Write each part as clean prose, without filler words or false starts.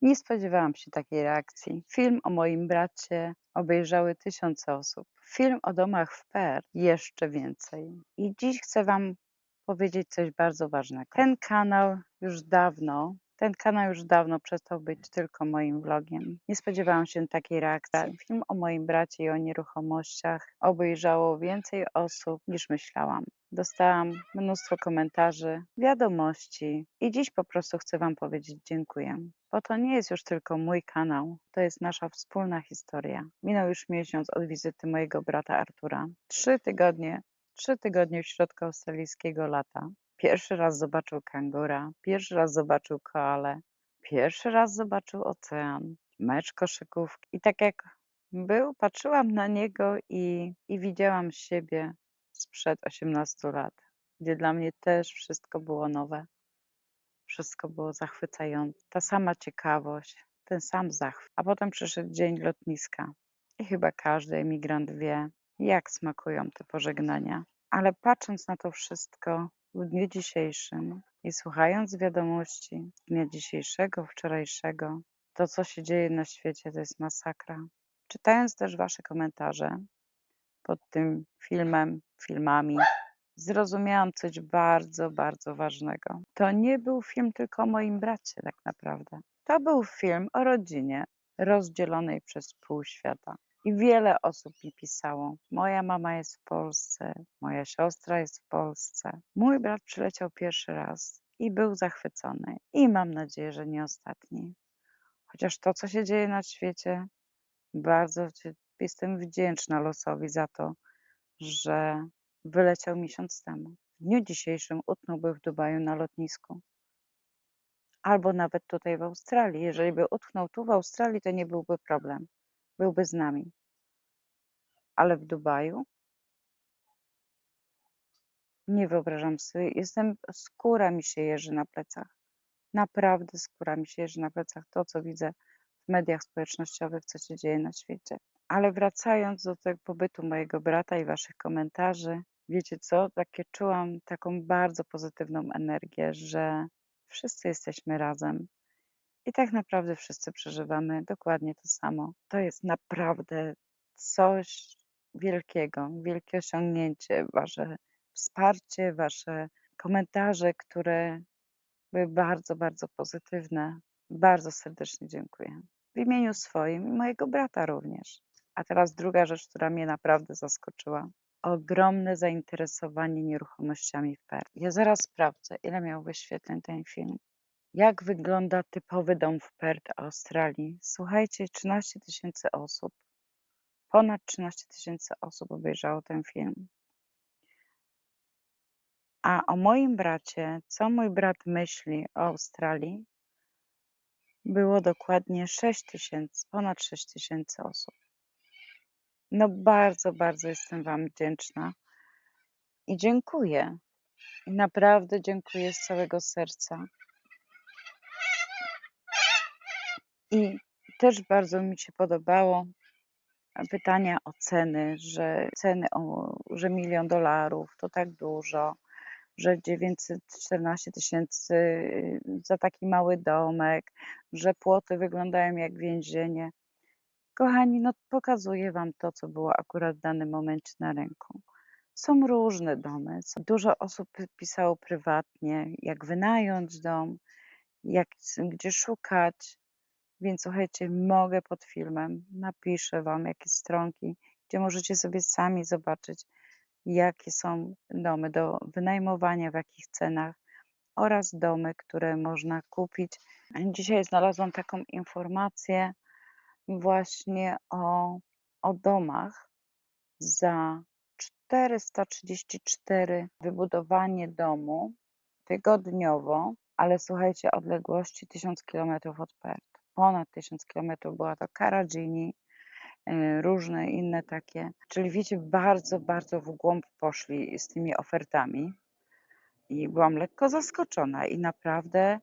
Nie spodziewałam się takiej reakcji. Film o moim bracie obejrzały tysiące osób. Film o domach w Perth jeszcze więcej. I dziś chcę Wam powiedzieć coś bardzo ważnego. Ten kanał już dawno przestał być tylko moim vlogiem. Nie spodziewałam się takiej reakcji. Film o moim bracie i o nieruchomościach obejrzało więcej osób niż myślałam. Dostałam mnóstwo komentarzy, wiadomości i dziś po prostu chcę Wam powiedzieć dziękuję. Bo to nie jest już tylko mój kanał, to jest nasza wspólna historia. Minął już miesiąc od wizyty mojego brata Artura. 3 tygodnie w środku australijskiego lata. Pierwszy raz zobaczył kangura, pierwszy raz zobaczył koalę, pierwszy raz zobaczył ocean, mecz koszykówki. I tak jak był, patrzyłam na niego i widziałam siebie sprzed 18 lat, gdzie dla mnie też wszystko było nowe. Wszystko było zachwycające. Ta sama ciekawość, ten sam zachwyt. A potem przyszedł dzień lotniska. I chyba każdy emigrant wie, jak smakują te pożegnania. Ale patrząc na to wszystko w dniu dzisiejszym i słuchając wiadomości dnia dzisiejszego, wczorajszego, to co się dzieje na świecie to jest masakra. Czytając też Wasze komentarze pod tym filmami, zrozumiałam coś bardzo, bardzo ważnego. To nie był film tylko o moim bracie tak naprawdę. To był film o rodzinie rozdzielonej przez pół świata. I wiele osób mi pisało: moja mama jest w Polsce, moja siostra jest w Polsce. Mój brat przyleciał pierwszy raz i był zachwycony. I mam nadzieję, że nie ostatni. Chociaż to, co się dzieje na świecie, bardzo jestem wdzięczna losowi za to, że wyleciał miesiąc temu. W dniu dzisiejszym utknąłby w Dubaju na lotnisku. Albo nawet tutaj w Australii. Jeżeli by utknął tu w Australii, to nie byłby problem. Byłby z nami. Ale w Dubaju? Nie wyobrażam sobie. Skóra mi się jeży na plecach. Naprawdę skóra mi się jeży na plecach. To, co widzę w mediach społecznościowych, co się dzieje na świecie. Ale wracając do tego pobytu mojego brata i Waszych komentarzy, wiecie co? Czułam taką bardzo pozytywną energię, że wszyscy jesteśmy razem i tak naprawdę wszyscy przeżywamy dokładnie to samo. To jest naprawdę coś wielkiego, wielkie osiągnięcie. Wasze wsparcie, Wasze komentarze, które były bardzo, bardzo pozytywne. Bardzo serdecznie dziękuję. W imieniu swoim i mojego brata również. A teraz druga rzecz, która mnie naprawdę zaskoczyła. Ogromne zainteresowanie nieruchomościami w Perth. Ja zaraz sprawdzę, ile miał wyświetleń ten film. Jak wygląda typowy dom w Perth, Australii? Słuchajcie, 13 tysięcy osób, ponad 13 tysięcy osób obejrzało ten film. A o moim bracie, co mój brat myśli o Australii, było dokładnie 6 tysięcy, ponad 6 tysięcy osób. No bardzo, bardzo jestem Wam wdzięczna i dziękuję. I naprawdę dziękuję z całego serca. I też bardzo mi się podobało pytania o ceny, że że $1 000 000 to tak dużo, że 914 tysięcy za taki mały domek, że płoty wyglądają jak więzienie. Kochani, no pokazuję Wam to, co było akurat w danym momencie na rynku. Są różne domy. Dużo osób pisało prywatnie, jak wynająć dom, gdzie szukać. Więc słuchajcie, mogę pod filmem, napiszę Wam jakieś stronki, gdzie możecie sobie sami zobaczyć, jakie są domy do wynajmowania, w jakich cenach oraz domy, które można kupić. Dzisiaj znalazłam taką informację właśnie o domach za 434 wybudowanie domu tygodniowo, ale słuchajcie, odległości 1000 kilometrów od Perth. Ponad 1000 kilometrów była to Karajini, różne inne takie. Czyli wiecie, bardzo, bardzo w głąb poszli z tymi ofertami i byłam lekko zaskoczona i naprawdę,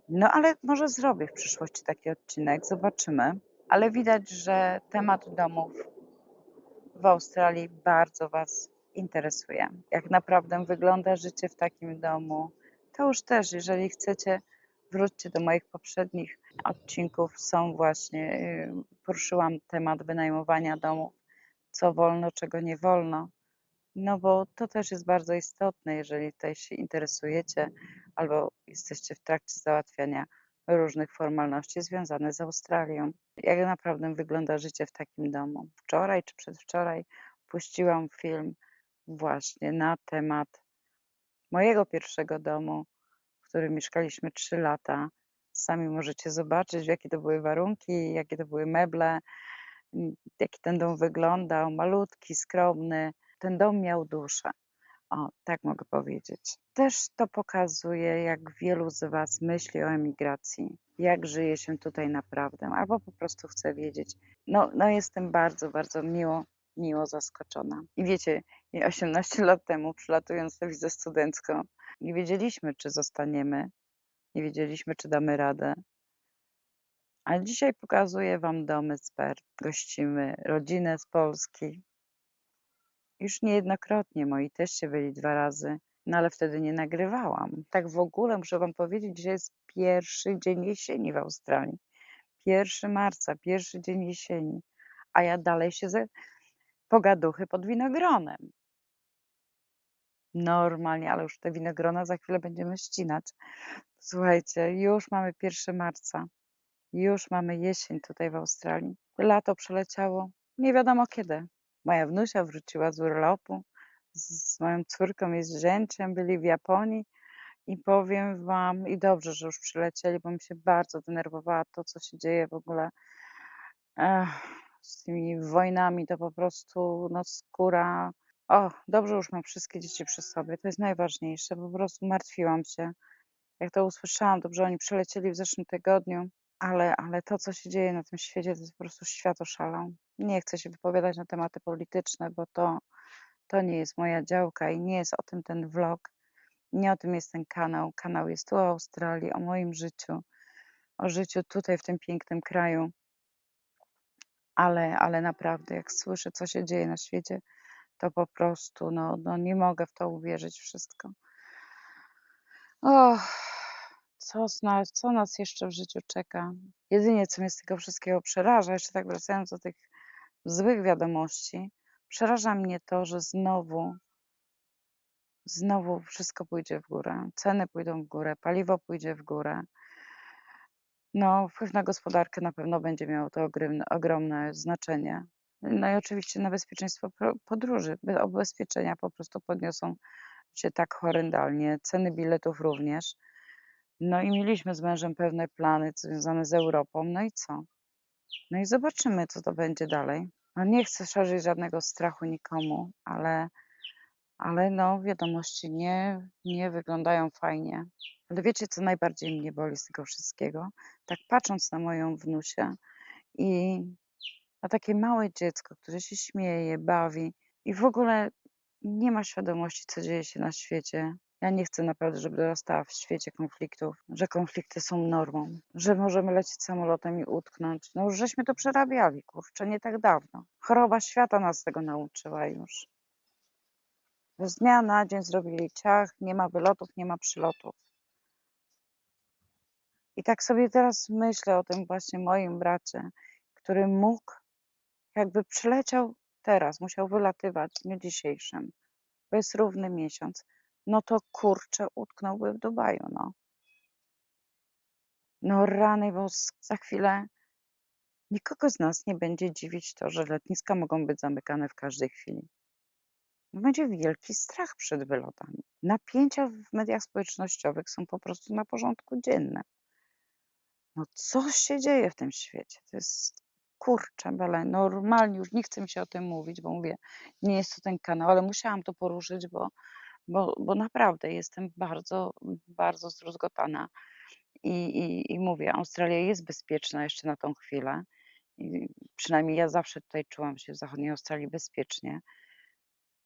no ale może zrobię w przyszłości taki odcinek, zobaczymy. Ale widać, że temat domów w Australii bardzo Was interesuje. Jak naprawdę wygląda życie w takim domu, to już też, jeżeli chcecie, wróćcie do moich poprzednich odcinków są właśnie, poruszyłam temat wynajmowania domów, co wolno, czego nie wolno. No bo to też jest bardzo istotne, jeżeli tutaj się interesujecie albo jesteście w trakcie załatwiania różnych formalności związanych z Australią. Jak naprawdę wygląda życie w takim domu? Wczoraj czy przedwczoraj puściłam film właśnie na temat mojego pierwszego domu, w którym mieszkaliśmy 3 lata. Sami możecie zobaczyć, jakie to były warunki, jakie to były meble, jaki ten dom wyglądał. Malutki, skromny. Ten dom miał duszę. O, tak mogę powiedzieć. Też to pokazuje, jak wielu z Was myśli o emigracji, jak żyje się tutaj naprawdę, albo po prostu chce wiedzieć. No jestem bardzo, bardzo miło zaskoczona. I wiecie, 18 lat temu, przylatując na wizę studencką, nie wiedzieliśmy, czy zostaniemy, nie wiedzieliśmy, czy damy radę. A dzisiaj pokazuję Wam domy z Perth. Gościmy rodzinę z Polski. Już niejednokrotnie moi teście byli 2 razy, no ale wtedy nie nagrywałam. Tak w ogóle muszę wam powiedzieć, że jest pierwszy dzień jesieni w Australii. 1 marca, pierwszy dzień jesieni, a ja dalej siedzę pogaduchy pod winogronem. Normalnie, ale już te winogrona za chwilę będziemy ścinać. Słuchajcie, już mamy 1 marca, już mamy jesień tutaj w Australii. Lato przeleciało nie wiadomo kiedy. Moja wnusia wróciła z urlopu z moją córką i z zięciem, byli w Japonii i powiem wam, i dobrze, że już przylecieli, bo mi się bardzo denerwowała to, co się dzieje w ogóle ech, z tymi wojnami, to po prostu no skóra. O, dobrze, już mam wszystkie dzieci przy sobie, to jest najważniejsze, po prostu martwiłam się. Jak to usłyszałam, dobrze, oni przylecieli w zeszłym tygodniu, ale to, co się dzieje na tym świecie, to jest po prostu świat oszalał. Nie chcę się wypowiadać na tematy polityczne, bo to nie jest moja działka i nie jest o tym ten vlog. Nie o tym jest ten kanał. Kanał jest tu o Australii, o moim życiu, o życiu tutaj w tym pięknym kraju. Ale naprawdę, jak słyszę, co się dzieje na świecie, to po prostu no nie mogę w to uwierzyć wszystko. Och, co nas jeszcze w życiu czeka? Jedynie, co mnie z tego wszystkiego przeraża, jeszcze tak wracając do tych złych wiadomości, przeraża mnie to, że znowu wszystko pójdzie w górę. Ceny pójdą w górę, paliwo pójdzie w górę. No, wpływ na gospodarkę na pewno będzie miało to ogromne znaczenie. No i oczywiście na bezpieczeństwo podróży. Ubezpieczenia po prostu podniosą się tak horrendalnie, ceny biletów również. No i mieliśmy z mężem pewne plany związane z Europą. No i co? No i zobaczymy, co to będzie dalej. No nie chcę szerzyć żadnego strachu nikomu, ale no wiadomości nie wyglądają fajnie. Ale wiecie, co najbardziej mnie boli z tego wszystkiego? Tak patrząc na moją wnusię i na takie małe dziecko, które się śmieje, bawi i w ogóle nie ma świadomości, co dzieje się na świecie. Ja nie chcę naprawdę, żeby dorastała w świecie konfliktów, że konflikty są normą, że możemy lecieć samolotem i utknąć. No już żeśmy to przerabiali, kurczę, nie tak dawno. Choroba świata nas tego nauczyła już. Że z dnia na dzień zrobili ciach, nie ma wylotów, nie ma przylotów. I tak sobie teraz myślę o tym właśnie moim bracie, który mógł, jakby przyleciał teraz, musiał wylatywać w dniu dzisiejszym, bo jest równy miesiąc, no to kurczę, utknąłby w Dubaju, no. No rany boskie, za chwilę nikogo z nas nie będzie dziwić to, że lotniska mogą być zamykane w każdej chwili. Będzie wielki strach przed wylotami. Napięcia w mediach społecznościowych są po prostu na porządku dziennym. No co się dzieje w tym świecie? To jest, kurczę bele, normalnie już nie chce mi się o tym mówić, bo mówię, nie jest to ten kanał, ale musiałam to poruszyć, bo naprawdę jestem bardzo, bardzo zdruzgotana. I mówię, Australia jest bezpieczna jeszcze na tą chwilę. I przynajmniej ja zawsze tutaj czułam się w zachodniej Australii bezpiecznie.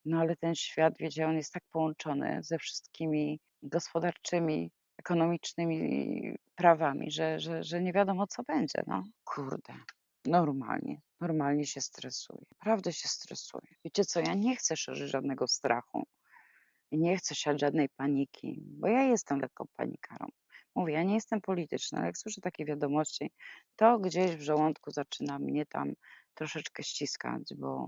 No ale ten świat, wiecie, on jest tak połączony ze wszystkimi gospodarczymi, ekonomicznymi prawami, że nie wiadomo, co będzie, no. Kurde, normalnie się stresuję, naprawdę się stresuję. Wiecie co, ja nie chcę szerzyć żadnego strachu i nie chcę siać żadnej paniki, bo ja jestem lekką panikarą. Mówię, ja nie jestem polityczna, ale jak słyszę takie wiadomości, to gdzieś w żołądku zaczyna mnie tam troszeczkę ściskać, bo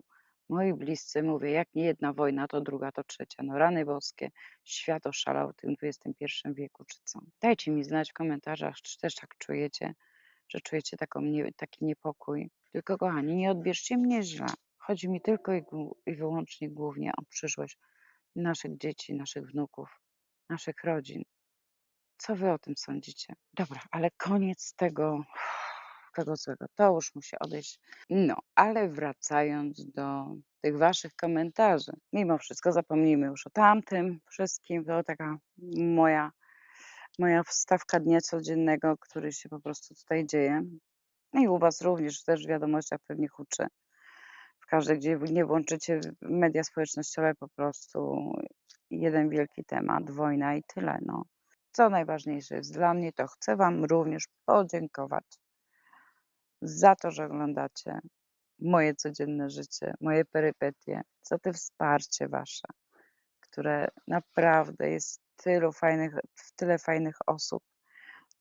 moi bliscy, mówię, jak nie jedna wojna, to druga, to trzecia. No rany boskie, świat oszalał w tym XXI wieku, czy co? Dajcie mi znać w komentarzach, czy też tak czujecie, że czujecie taki niepokój. Tylko kochani, nie odbierzcie mnie źle. Chodzi mi tylko i wyłącznie głównie o przyszłość naszych dzieci, naszych wnuków, naszych rodzin. Co wy o tym sądzicie? Dobra, ale koniec tego złego. To już musi odejść. No, ale wracając do tych waszych komentarzy. Mimo wszystko zapomnijmy już o tamtym wszystkim. To taka moja, moja wstawka dnia codziennego, który się po prostu tutaj dzieje. No i u was również też w wiadomościach pewnie huczy. W każdej, gdzie nie włączycie media społecznościowe, po prostu jeden wielki temat, wojna i tyle. No. Co najważniejsze jest dla mnie, to chcę wam również podziękować za to, że oglądacie moje codzienne życie, moje perypetie, za to wsparcie wasze, które naprawdę jest tyle fajnych osób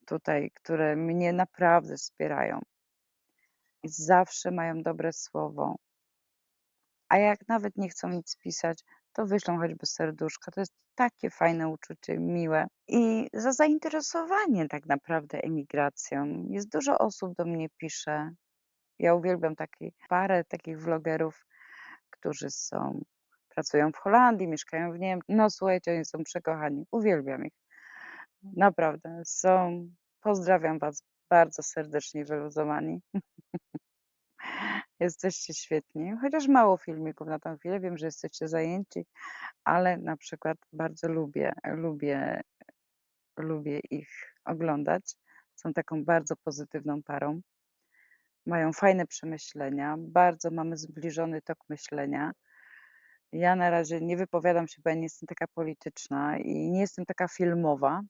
tutaj, które mnie naprawdę wspierają i zawsze mają dobre słowo. A jak nawet nie chcą nic pisać, to wyślą choćby serduszko. To jest takie fajne uczucie, miłe. I za zainteresowanie tak naprawdę emigracją. Jest dużo osób do mnie pisze. Ja uwielbiam parę takich vlogerów, którzy pracują w Holandii, mieszkają w Niemczech. No słuchajcie, oni są przekochani. Uwielbiam ich. Naprawdę. Pozdrawiam was bardzo serdecznie, wyluzowani. Jesteście świetni. Chociaż mało filmików na tą chwilę. Wiem, że jesteście zajęci, ale na przykład bardzo lubię ich oglądać. Są taką bardzo pozytywną parą. Mają fajne przemyślenia, bardzo mamy zbliżony tok myślenia. Ja na razie nie wypowiadam się, bo ja nie jestem taka polityczna i nie jestem taka filmowa,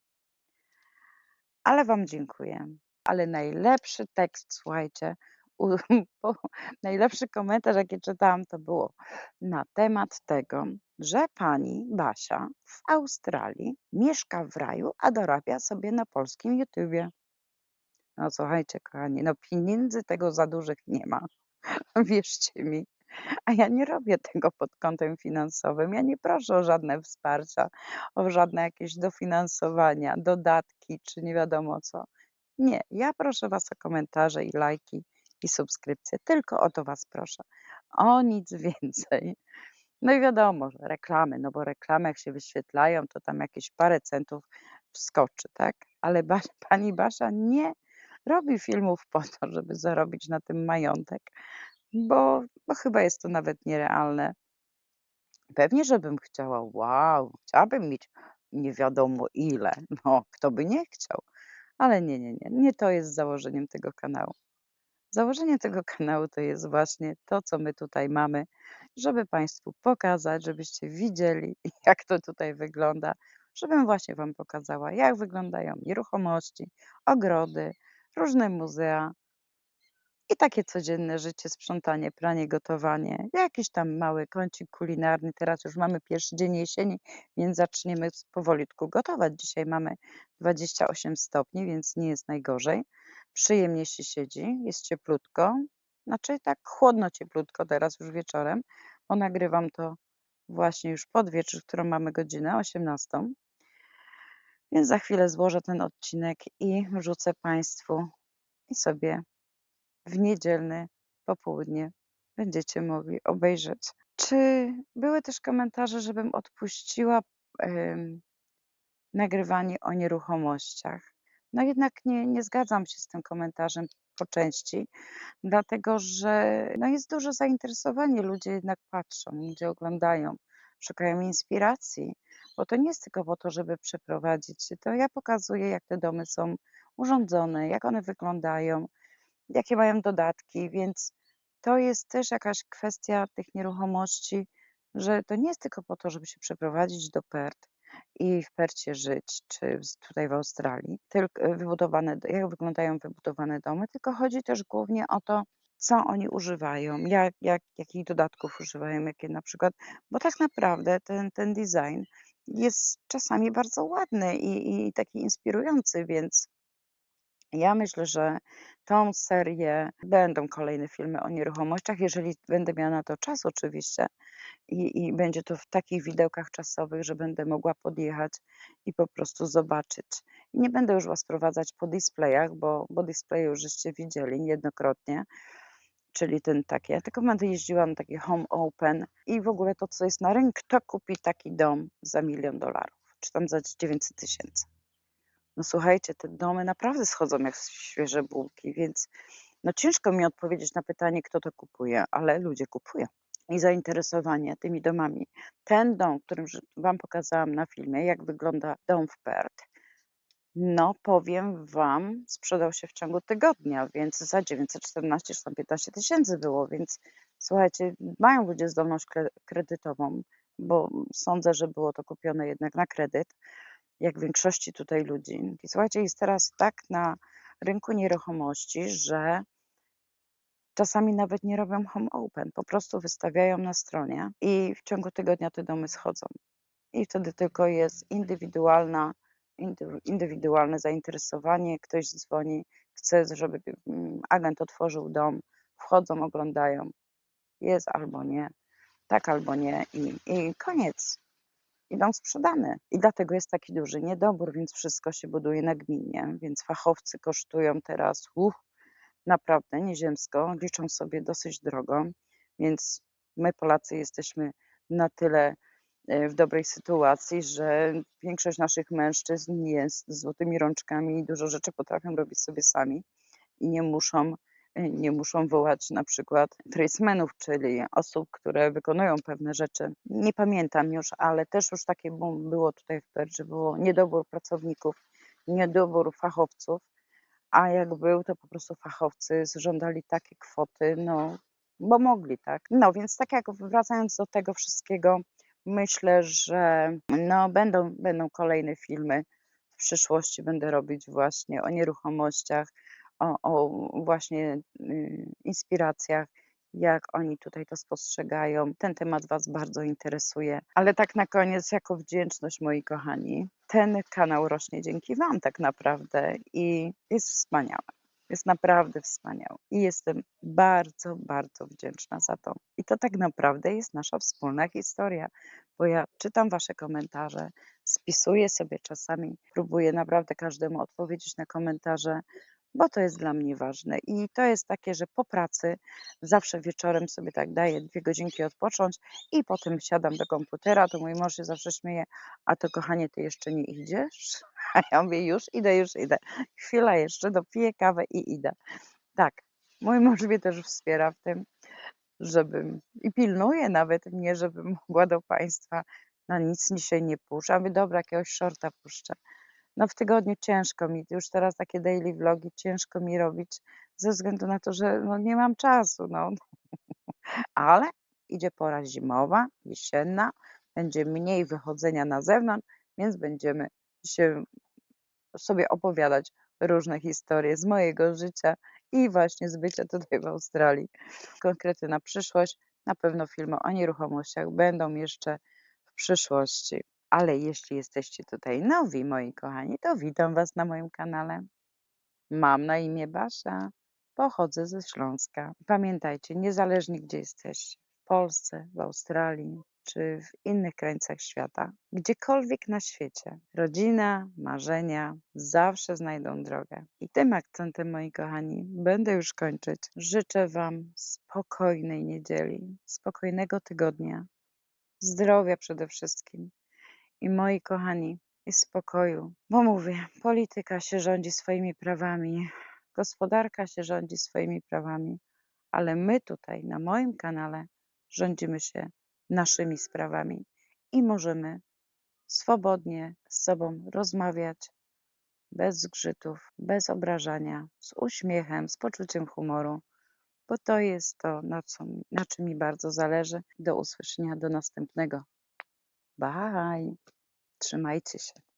ale wam dziękuję. Ale najlepszy tekst, słuchajcie, u bo najlepszy komentarz, jaki czytałam, to było na temat tego, że pani Basia w Australii mieszka w raju, a dorabia sobie na polskim YouTubie. No słuchajcie, kochani, no pieniędzy tego za dużych nie ma, wierzcie mi. A ja nie robię tego pod kątem finansowym. Ja nie proszę o żadne wsparcia, o żadne jakieś dofinansowania, dodatki czy nie wiadomo co. Nie, ja proszę was o komentarze i lajki i subskrypcje. Tylko o to was proszę. O nic więcej. No i wiadomo, że reklamy, no bo reklamy jak się wyświetlają, to tam jakieś parę centów wskoczy, tak? Ale pani Basia nie robi filmów po to, żeby zarobić na tym majątek, bo chyba jest to nawet nierealne. Pewnie, żebym chciała, wow, chciałabym mieć nie wiadomo ile, no kto by nie chciał, ale nie to jest założeniem tego kanału. Założenie tego kanału to jest właśnie to, co my tutaj mamy, żeby Państwu pokazać, żebyście widzieli, jak to tutaj wygląda, żebym właśnie Wam pokazała, jak wyglądają nieruchomości, ogrody, różne muzea i takie codzienne życie, sprzątanie, pranie, gotowanie, jakiś tam mały kącik kulinarny. Teraz już mamy pierwszy dzień jesieni, więc zaczniemy powolutku gotować. Dzisiaj mamy 28 stopni, więc nie jest najgorzej. Przyjemnie się siedzi, jest cieplutko. Znaczy tak chłodno cieplutko teraz już wieczorem, bo nagrywam to właśnie już pod wieczór, którą mamy godzinę 18. Więc za chwilę złożę ten odcinek i wrzucę Państwu i sobie w niedzielne popołudnie będziecie mogli obejrzeć. Czy były też komentarze, żebym odpuściła nagrywanie o nieruchomościach? No jednak nie zgadzam się z tym komentarzem po części, dlatego że no jest duże zainteresowanie, ludzie jednak patrzą, ludzie oglądają, szukają inspiracji, bo to nie jest tylko po to, żeby przeprowadzić się, to ja pokazuję, jak te domy są urządzone, jak one wyglądają, jakie mają dodatki, więc to jest też jakaś kwestia tych nieruchomości, że to nie jest tylko po to, żeby się przeprowadzić do Perth i w Perthie żyć, czy tutaj w Australii, tylko jak wyglądają wybudowane domy, tylko chodzi też głównie o to, co oni używają, jakich dodatków używają, jakie na przykład, bo tak naprawdę ten design jest czasami bardzo ładny i taki inspirujący, więc ja myślę, że tą serię będą kolejne filmy o nieruchomościach, jeżeli będę miała na to czas oczywiście i będzie to w takich widełkach czasowych, że będę mogła podjechać i po prostu zobaczyć. I nie będę już Was prowadzać po displayach, bo displaye już żeście widzieli niejednokrotnie, czyli ten takie, ja tylko będę jeździła na takie home open i w ogóle to, co jest na rynku, kto kupi taki dom za $1 000 000 czy tam za 900 000. No słuchajcie, te domy naprawdę schodzą jak świeże bułki, więc no ciężko mi odpowiedzieć na pytanie, kto to kupuje, ale ludzie kupują. I zainteresowanie tymi domami. Ten dom, którym Wam pokazałam na filmie, jak wygląda dom w Perth, no powiem Wam, sprzedał się w ciągu tygodnia, więc za 914 czy tam 15 000 było, więc słuchajcie, mają ludzie zdolność kredytową, bo sądzę, że było to kupione jednak na kredyt, jak większości tutaj ludzi. I słuchajcie, jest teraz tak na rynku nieruchomości, że czasami nawet nie robią home open, po prostu wystawiają na stronie i w ciągu tygodnia te domy schodzą. I wtedy tylko jest indywidualne zainteresowanie, ktoś dzwoni, chce, żeby agent otworzył dom, wchodzą, oglądają, jest albo nie, tak albo nie i koniec. I dom sprzedany. I dlatego jest taki duży niedobór, więc wszystko się buduje nagminnie, więc fachowcy kosztują teraz, naprawdę nieziemsko, liczą sobie dosyć drogo, więc my Polacy jesteśmy na tyle w dobrej sytuacji, że większość naszych mężczyzn jest złotymi rączkami i dużo rzeczy potrafią robić sobie sami i nie muszą wołać na przykład tradesmenów, czyli osób, które wykonują pewne rzeczy. Nie pamiętam już, ale też już takie było tutaj w Perth, że było niedobór pracowników, niedobór fachowców, a jak był, to po prostu fachowcy żądali takie kwoty, no, bo mogli, tak. No, więc tak jak wracając do tego wszystkiego, myślę, że no, będą kolejne filmy. W przyszłości będę robić właśnie o nieruchomościach, o właśnie inspiracjach, jak oni tutaj to spostrzegają. Ten temat Was bardzo interesuje. Ale tak na koniec, jako wdzięczność, moi kochani, ten kanał rośnie dzięki Wam tak naprawdę i jest wspaniały. Jest naprawdę wspaniały i jestem bardzo, bardzo wdzięczna za to. I to tak naprawdę jest nasza wspólna historia, bo ja czytam Wasze komentarze, spisuję sobie czasami, próbuję naprawdę każdemu odpowiedzieć na komentarze, bo to jest dla mnie ważne. I to jest takie, że po pracy zawsze wieczorem sobie tak daję 2 godzinki odpocząć i potem siadam do komputera, to mój mąż się zawsze śmieje: „A to kochanie, ty jeszcze nie idziesz?” A ja mówię: już idę. Chwila jeszcze, dopiję kawę i idę. Tak, mój mąż mnie też wspiera w tym, żebym i pilnuje nawet mnie, żebym mogła do państwa. No nic dzisiaj nie puszczę. A mówię: „Dobra, jakiegoś shorta puszczę”. No w tygodniu ciężko mi, już teraz takie daily vlogi ciężko mi robić, ze względu na to, że no nie mam czasu, no. Ale idzie pora zimowa, jesienna, będzie mniej wychodzenia na zewnątrz, więc będziemy się sobie opowiadać różne historie z mojego życia i właśnie z bycia tutaj w Australii. Konkrety na przyszłość, na pewno filmy o nieruchomościach będą jeszcze w przyszłości. Ale jeśli jesteście tutaj nowi, moi kochani, to witam Was na moim kanale. Mam na imię Basia, pochodzę ze Śląska. Pamiętajcie, niezależnie gdzie jesteście, w Polsce, w Australii czy w innych krańcach świata, gdziekolwiek na świecie, rodzina, marzenia zawsze znajdą drogę. I tym akcentem, moi kochani, będę już kończyć. Życzę Wam spokojnej niedzieli, spokojnego tygodnia, zdrowia przede wszystkim. I moi kochani, i spokoju, bo mówię, polityka się rządzi swoimi prawami, gospodarka się rządzi swoimi prawami, ale my tutaj na moim kanale rządzimy się naszymi sprawami i możemy swobodnie z sobą rozmawiać bez zgrzytów, bez obrażania, z uśmiechem, z poczuciem humoru, bo to jest to, na czym mi bardzo zależy. Do usłyszenia, do następnego. Bye! Trzymajcie się.